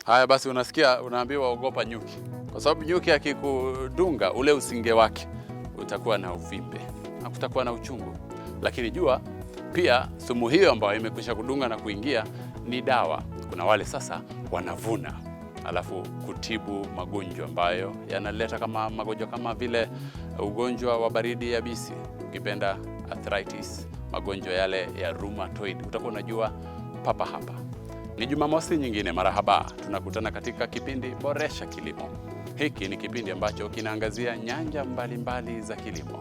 Haya basi, unasikia unaambiwa ogopa nyuki. Kwa sababu nyuki akikudunga ule usinge wake utakuwa na uvimbe na kutakuwa na uchungu. Lakini jua pia sumu hiyo ambayo imekwisha kudunga na kuingia ni dawa. Kuna wale sasa wanavuna alafu kutibu magonjwa ambayo yanaleta kama magonjwa kama vile ugonjwa wa baridi yabisi, ukipenda arthritis, magonjwa yale ya rheumatoid. Utakuwa unajua papa hapa. Ni Jumamosi nyingine marahaba, tunakutana katika kipindi Boresha Kilimo. Hiki ni kipindi ambacho kinaangazia nyanja mbalimbali za kilimo,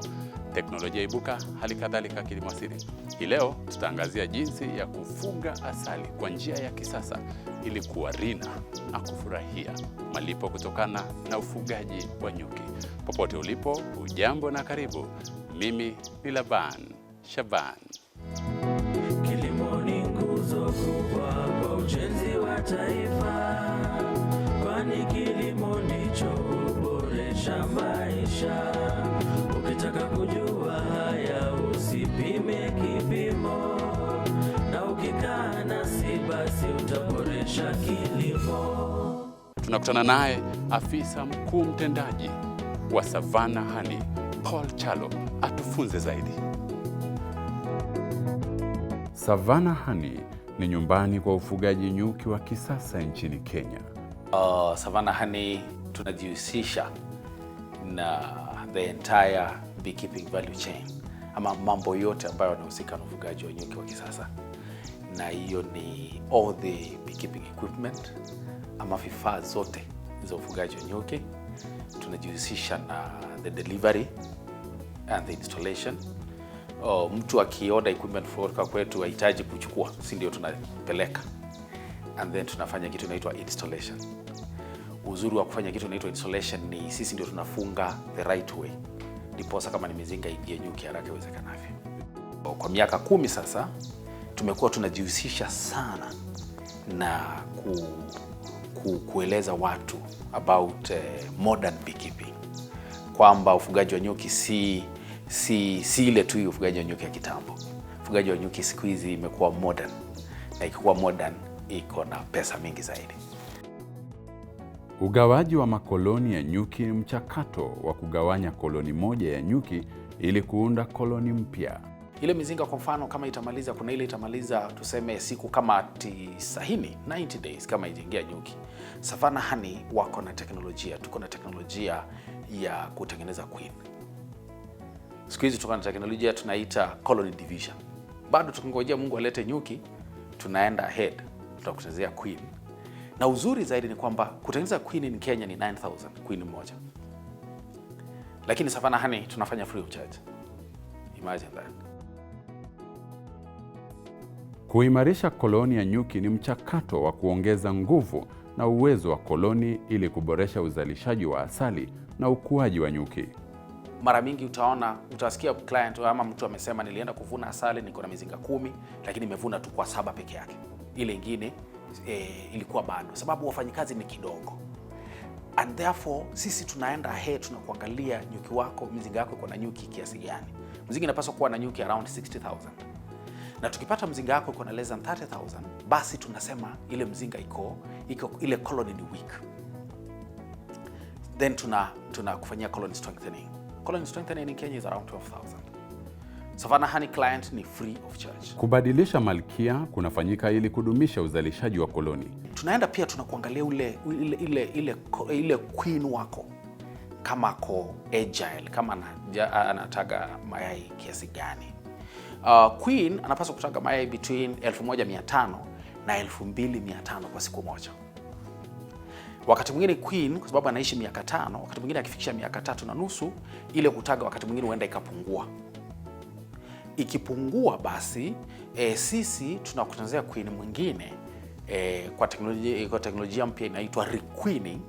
teknolojia ibuka, hali kadhalika kilimo asili. Hii leo tutaangazia jinsi ya kufuga asali kwa njia ya kisasa ili kuwarina na kufurahia malipo kutokana na ufugaji wa nyuki. Popote ulipo, ujambo na karibu. Mimi ni Laban Shaban. Kilimo ni nguzo kubwa kwa ujenzi wa taifa, kwani kilimo ndicho huboresha maisha. Ukitaka kujua haya usipime kipimo, na ukikaa nasi basi utaboresha kilimo. Tunakutana naye afisa mkuu mtendaji wa Savannah Honey, Paul Chalo, atufunze zaidi. Savannah Honey ni nyumbani kwa ufugaji nyuki wa kisasa nchini Kenya. Savannah Honey tunajihusisha na the entire beekeeping value chain, ama mambo yote ambayo yanahusika na ufugaji wa nyuki wa kisasa, na hiyo ni all the beekeeping equipment ama vifaa zote za ufugaji wa nyuki. Tunajihusisha na the delivery and the installation. Mtu akioda equipment kutoka kwetu hahitaji kuchukua, si ndio tunapeleka, and then tunafanya kitu inaitwa installation. Uzuri wa kufanya kitu inaitwa installation ni sisi ndio tunafunga the right way, ndiposa kama ni mizinga ingie nyuki haraka iwezekanavyo. Kwa miaka 10 sasa tumekuwa tunajihusisha sana na kueleza watu about modern beekeeping, kwamba ufugaji wa nyuki si ile tu ufugaji wa nyuki ya kitambo. Ufugaji wa nyuki siku hizi imekuwa modern, na ikikuwa modern iko na pesa mingi zaidi. Ugawaji wa makoloni ya nyuki ni mchakato wa kugawanya koloni moja ya nyuki ili kuunda koloni mpya. Ile mizinga kwa mfano kama itamaliza, kuna ile itamaliza tuseme siku kama 90 days kama ijaingia nyuki. Savannah Honey wako na teknolojia, tuko na teknolojia ya kutengeneza queen. Siku hizi tuko na teknolojia tunaita colony division. Bado tukingojea Mungu alete nyuki, tunaenda ahead, tutakutengenezea queen. Na uzuri zaidi ni kwamba kutengeneza queen in Kenya ni 9,000 queen moja. Lakini Savannah Honey tunafanya free of charge. Imagine that. Kuimarisha koloni ya nyuki ni mchakato wa kuongeza nguvu na uwezo wa koloni ili kuboresha uzalishaji wa asali na ukuaji wa nyuki. Mara mingi utasikia client ama mtu amesema nilienda kuvuna asali, niko na mizinga 10 lakini nimevuna tu kwa 7 peke yake. Ile nyingine ilikuwa bado, sababu wafanyikazi ni kidogo. And therefore sisi tunaenda ahead, tunakuangalia nyuki wako, mizinga yako iko na nyuki kiasi gani. Mzinga inapaswa kuwa na nyuki around 60,000. Na tukipata mzinga yako iko na less than 30,000, basi tunasema ile mzinga iko ile colony ni weak. Then tunakufanyia colony strengthening. Colony strengthening in Kenya is around 12,000. Savannah Honey client ni free of charge. Kubadilisha malkia kunafanyika ili kudumisha uzalishaji wa koloni. Tunaenda pia tunakuangalia ile queen wako kama ako agile, kama anataga mayai kiasi gani. Queen anapaswa kutaga mayai between 1,500 na 2,500 kwa siku moja. Wakati mwingine queen kwa sababu anaishi miaka 5, wakati mwingine akifikisha miaka 3.5 ile kutaga wakati mwingine huenda ikapungua. Ikipungua basi sisi tunakutengenezea queen mwingine kwa teknolojia mpya inaitwa requeening,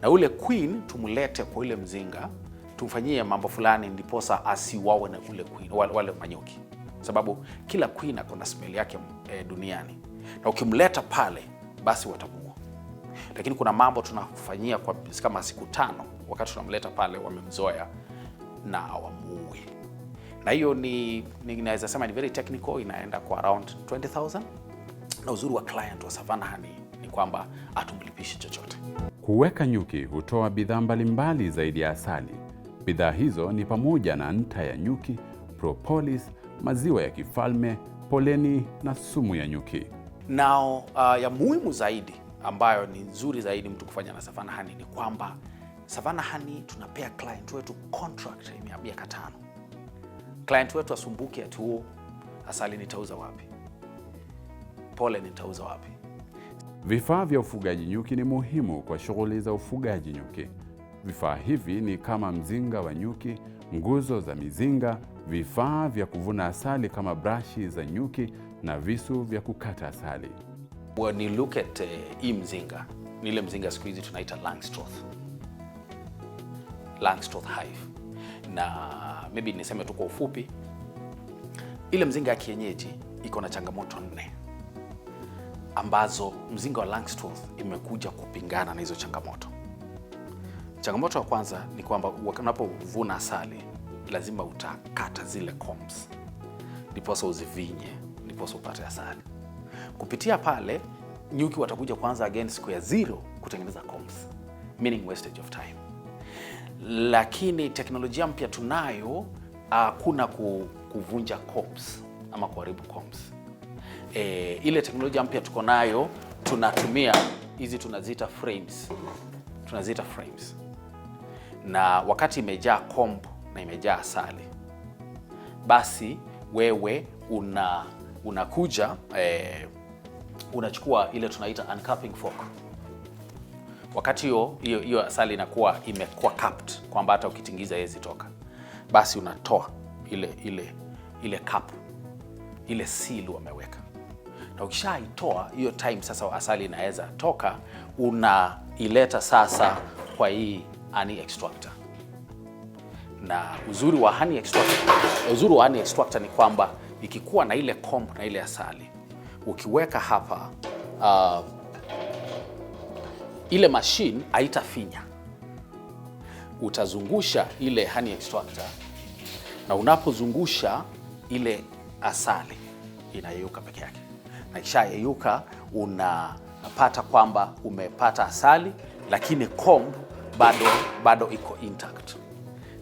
na ule queen tumlete kwa ile mzinga, tumfanyie mambo fulani ndiposa asiwawe na ule queen wale manyuki, sababu kila queen akona smell yake duniani, na ukimleta pale basi watapungua. Lakini kuna mambo tunafanyia kwa kama siku 5, wakati tunamleta pale wamemzoea na awamuue. Na hiyo ninaweza sema ni very technical, inaenda kwa around 20,000. Na uzuri wa client wa Savannah Honey ni kwamba hatumlipishi chochote. Kuweka nyuki hutoa bidhaa mbalimbali zaidi ya asali. Bidhaa hizo ni pamoja na nta ya nyuki, propolis, maziwa ya kifalme, poleni na sumu ya nyuki. Nao ya muhimu zaidi ambayo ni nzuri zaidi mtu kufanya na Savannah Honey ni kwamba Savannah Honey tunapea client wetu contract ya miaka 5. Client wetu asumbuke ati asali nitauza wapi? Pollen nitauza wapi? Vifaa vya ufugaji nyuki ni muhimu kwa shughuli za ufugaji nyuki. Vifaa hivi ni kama mzinga wa nyuki, nguzo za mizinga, vifaa vya kuvuna asali kama brashi za nyuki na visu vya kukata asali. When you look at hii mzinga, ni ile mzinga siku hizi tunaita Langstroth hive. Na maybe niseme tu kwa ufupi, ile mzinga ya kienyeji iko na changamoto 4 ambazo mzinga wa Langstroth imekuja kupingana na hizo changamoto. Changamoto ya kwanza ni kwamba unapovuna asali lazima utakata zile combs, ndiposa uzivinye, ndiposa upate asali. Kupitia pale nyuki watakuja kwanza again siku ya 0 kutengeneza combs, meaning wastage of time. Lakini teknolojia mpya tunayo, kuna kuvunja combs ama kuharibu combs. Ile teknolojia mpya tuko nayo, tunatumia hizi tunaziita frames. Na wakati imejaa comb na imejaa asali, basi wewe unakuja unachukua ile tunaita uncapping fork. Wakati hiyo asali inakuwa imekuwa capped kwamba hata ukitingiza haiwezi toka, basi unatoa ile cap, ile seal wameweka. Na ukishaitoa hiyo time sasa asali inaweza toka, unaileta sasa kwa hii honey extractor. Na uzuri wa honey extractor ni kwamba ikikuwa na ile comb na ile asali, ukiweka hapa ile machine haitafinya. Utazungusha ile honey extractor, na unapozungusha ile asali inayeyuka peke yake. Na kisha yeyuka unapata kwamba umepata asali, lakini comb bado iko intact.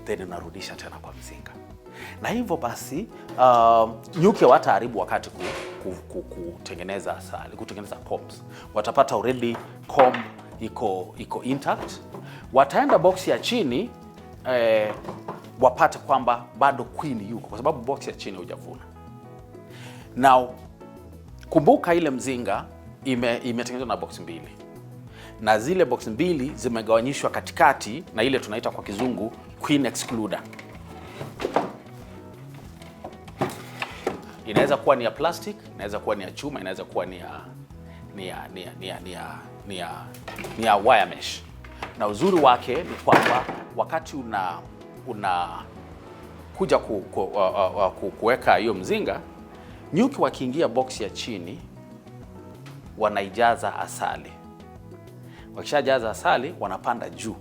Then unarudisha tena kwa mzinga. Na hivyo basi nyuki wataharibu wakati kutengeneza asali, kutengeneza combs. Watapata already comb iko intact. Wataenda box ya chini wapate kwamba bado queen yuko, kwa sababu box ya chini hujavuna. Now kumbuka ile mzinga imetengenezwa na box 2. Na zile box 2 zimegawanyishwa katikati na ile tunaita kwa kizungu queen excluder. Inaweza kuwa ni ya plastic, inaweza kuwa ni ya chuma, inaweza kuwa ni ya wire mesh. Na uzuri wake ni kwamba wakati kuja kuweka hiyo mzinga, nyuki wakiingia box ya chini wanaijaza asali. Wakishajaza asali wanapanda juu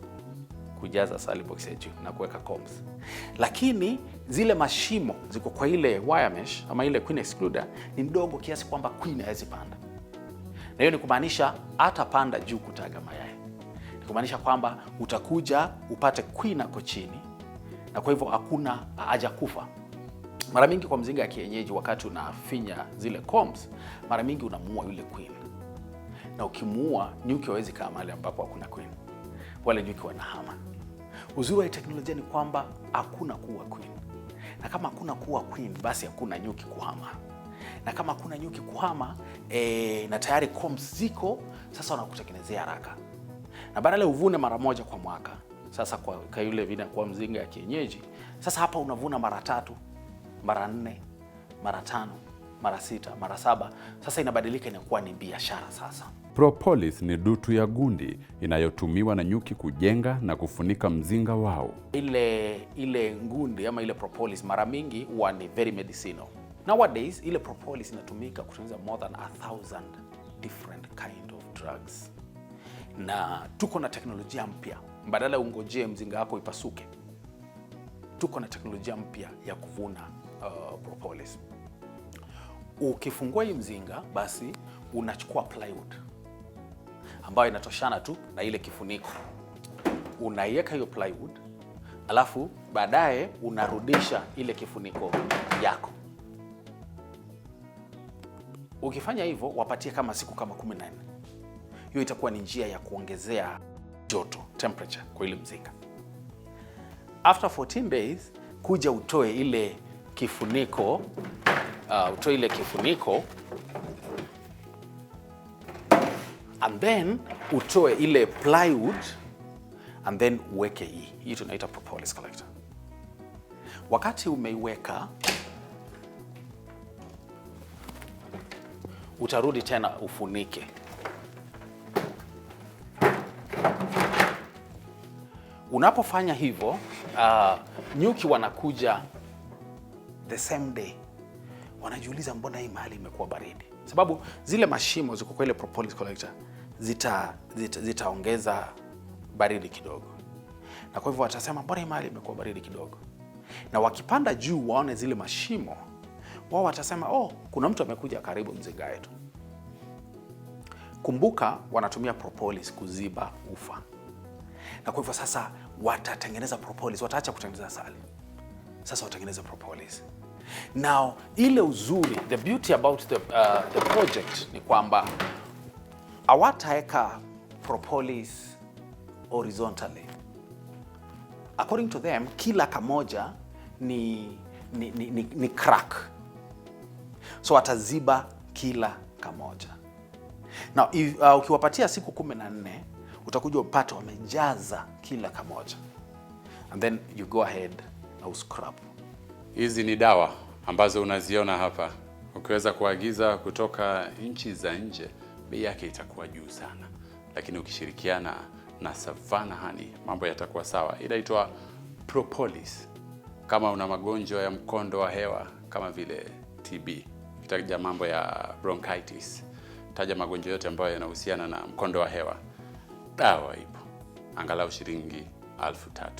kujaza asali box ya juu na kuweka combs. Lakini zile mashimo ziko kwa ile wire mesh ama ile queen excluder ni mdogo kiasi kwamba queen haiwezi panda. Na hiyo ni kumaanisha hata panda juu kutaga mayai. Ni kumaanisha kwamba utakuja upate queen ako chini, na kwa hivyo hakuna haja kufa. Mara mingi kwa mzinga ya kienyeji wakati unafinya zile combs, mara mingi unamuua yule queen. Na ukimuua nyuki hawezi kaa mahali ambapo hakuna queen. Wale nyuki wanahama. Uzuri wa teknolojia ni kwamba hakuna kuua queen. Na kama hakuna kuua queen, basi hakuna nyuki kuhama. Na kama hakuna nyuki kuhama, na tayari combs ziko, sasa wanakutengenezea haraka. Na badala ya uvune mara moja kwa mwaka, sasa kwa yule vina kwa mzinga ya kienyeji, sasa hapa unavuna mara 3, mara 4, mara 5, mara 6, mara 7. Sasa inabadilika, inakuwa ni biashara sasa. Propolis ni dutu ya gundi inayotumiwa na nyuki kujenga na kufunika mzinga wao. Ile ngundi ama ile propolis mara mingi huwa ni very medicinal. Nowadays ile propolis inatumika kutengeneza more than 1,000 different kind of drugs. Na tuko na teknolojia mpya. Badala ungojee mzinga wako ipasuke, tuko na teknolojia mpya ya kuvuna propolis. Ukifungua hii mzinga, basi unachukua plywood. ambayo inatoshana tu na ile kifuniko. Unaiweka hiyo plywood, alafu baadaye unarudisha ile kifuniko yako. Ukifanya hivyo, wapatie kama siku kama 14. Hiyo itakuwa ni njia ya kuongezea joto, temperature kwa ile mzinga. After 14 days, kuja utoe ile kifuniko, and then utoe ile plywood, and then uweke hii tunaita propolis collector. Wakati umeiweka, utarudi tena ufunike. Unapofanya hivyo, nyuki wanakuja the same day. Wanajiuliza mbona hii mahali imekuwa baridi? Sababu zile mashimo ziko kwa ile propolis collector zitaongeza baridi kidogo. Na kwa hivyo watasema mbona hii mahali imekuwa baridi kidogo? Na wakipanda juu waone zile mashimo, wao watasema kuna mtu amekuja karibu mzinga wetu. Kumbuka wanatumia propolis kuziba ufa. Na kwa hivyo sasa watatengeneza propolis, wataacha kutengeneza asali. Sasa watengeneza propolis. Now, ile uzuri, the beauty about the project ni kwamba hawataeka propolis horizontally. According to them, kila kamoja ni crack. So wataziba kila kamoja. Now, ukiwapatia siku 14, utakuja upate wamejaza kila kamoja. And then you go ahead na uscrub. Hizi ni dawa ambazo unaziona hapa. Ukiweza kuagiza kutoka nchi za nje, bei yake itakuwa juu sana. Lakini ukishirikiana na Savannah Honey, mambo yatakuwa sawa. Inaitwa propolis. Kama una magonjwa ya mkondo wa hewa kama vile TB, ukitaja mambo ya bronchitis, taja magonjwa yote ambayo yanahusiana na mkondo wa hewa, dawa ipo. Angalau shilingi 3,000.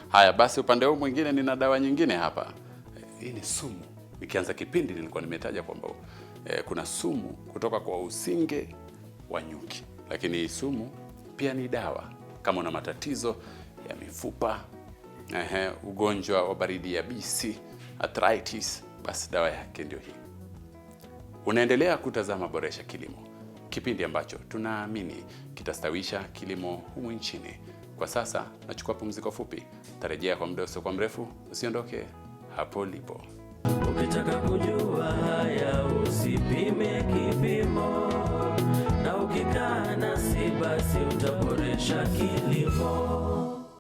Haya basi, upande huu mwingine nina dawa nyingine hapa. Hii ni sumu. Nikianza kipindi nilikuwa nimetaja kwamba kuna sumu kutoka kwa usinge wa nyuki. Lakini sumu pia ni dawa. Kama una matatizo ya mifupa, ugonjwa wa baridi yabisi, arthritis, basi dawa yake ndio hii. Unaendelea kutazama Boresha Kilimo, kipindi ambacho tunaamini kitastawisha kilimo humu nchini. Kwa sasa nachukua pumziko fupi, tarejea kwa muda usio mrefu. Usiondoke hapo lipo. Ukitaka kujua haya usipime kipimo, na ukikaa nasi basi utapata